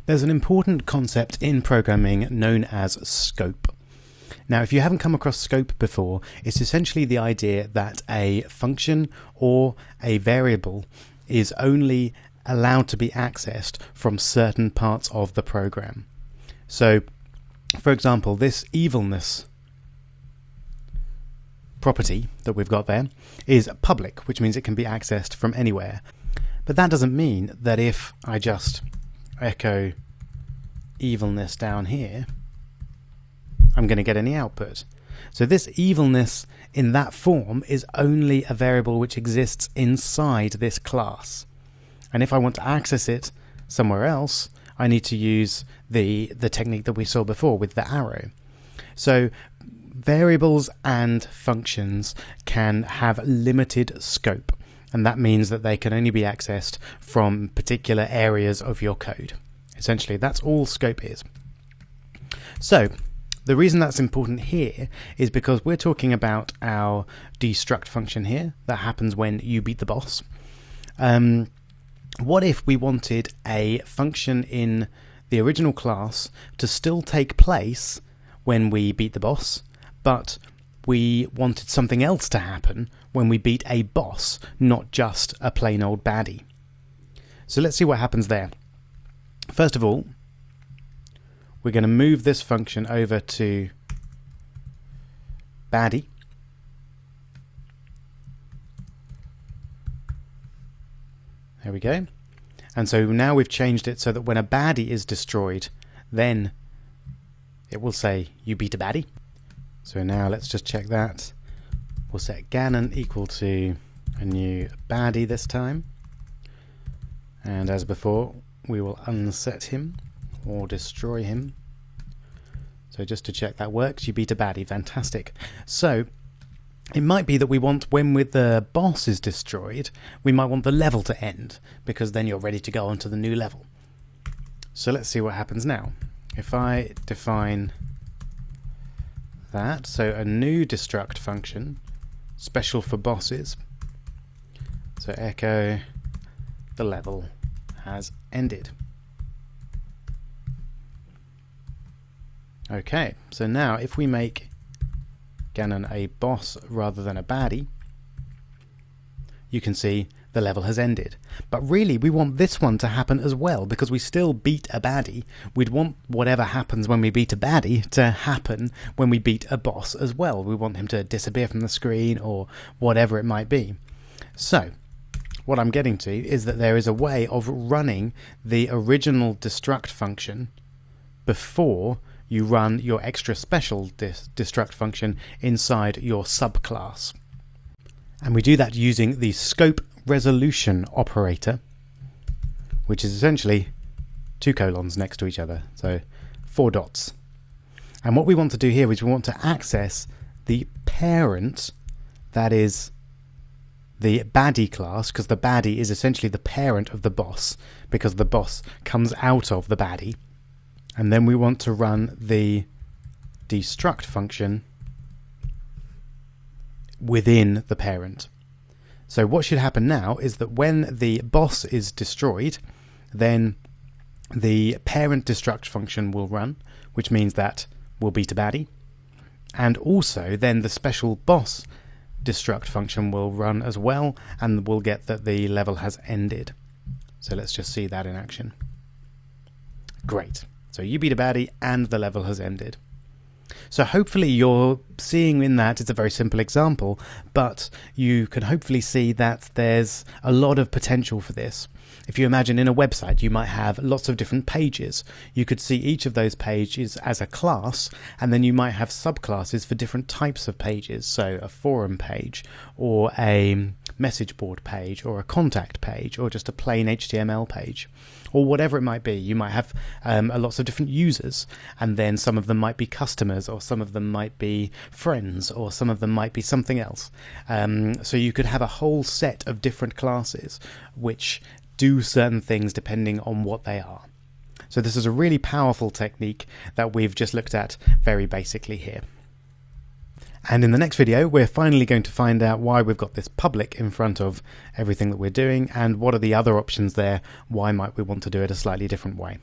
There's an important concept in programming known as scope. Now, if you haven't come across scope before, it's essentially the idea that a function or a variable is only allowed to be accessed from certain parts of the program. So, for example, this evilness property that we've got there is public, which means it can be accessed from anywhere. But that doesn't mean that if I just echo evilness down here, I'm going to get any output. So this evilness in that form is only a variable which exists inside this class. And if I want to access it somewhere else, I need to use the technique that we saw before with the arrow. So variables and functions can have limited scope, and that means that they can only be accessed from particular areas of your code. Essentially, that's all scope is. So the reason that's important here is because we're talking about our destruct function here that happens when you beat the boss. What if we wanted a function in the original class to still take place when we beat the boss, but we wanted something else to happen when we beat a boss, not just a plain old baddie? So let's see what happens there. First of all, we're going to move this function over to baddie. There we go. And so now we've changed it so that when a baddie is destroyed, then it will say you beat a baddie. So now let's just check that. We'll set Ganon equal to a new baddie this time. And as before, we will unset him or destroy him. So just to check that works, you beat a baddie. Fantastic. So it might be that we want, when the boss is destroyed, we might want the level to end, because then you're ready to go on to the new level. So let's see what happens now. If I define that, so a new destruct function, special for bosses, so echo the level has ended. Okay, so now if we make Ganon a boss rather than a baddie, you can see the level has ended. But really we want this one to happen as well, because we still beat a baddie. We'd want whatever happens when we beat a baddie to happen when we beat a boss as well. We want him to disappear from the screen or whatever it might be. So what I'm getting to is that there is a way of running the original destruct function before you run your extra special destruct function inside your subclass. And we do that using the scope resolution operator, which is essentially 2 colons next to each other, so 4 dots. And what we want to do here is we want to access the parent, that is the baddie class, because the baddie is essentially the parent of the boss, because the boss comes out of the baddie. And then we want to run the destruct function within the parent. So what should happen now is that when the boss is destroyed, then the parent destruct function will run, which means that we'll beat a baddie. And also then the special boss destruct function will run as well, and we'll get that the level has ended. So let's just see that in action. Great. So you beat a baddie and the level has ended. So hopefully you're seeing in that, it's a very simple example, but you can hopefully see that there's a lot of potential for this. If you imagine in a website, you might have lots of different pages. You could see each of those pages as a class, and then you might have subclasses for different types of pages. So a forum page, or a message board page, or a contact page, or just a plain HTML page, or whatever it might be. You might have lots of different users, and then some of them might be customers, or some of them might be friends, or some of them might be something else. So you could have a whole set of different classes which do certain things depending on what they are. So this is a really powerful technique that we've just looked at very basically here. And in the next video, we're finally going to find out why we've got this public in front of everything that we're doing, and what are the other options there. Why might we want to do it a slightly different way?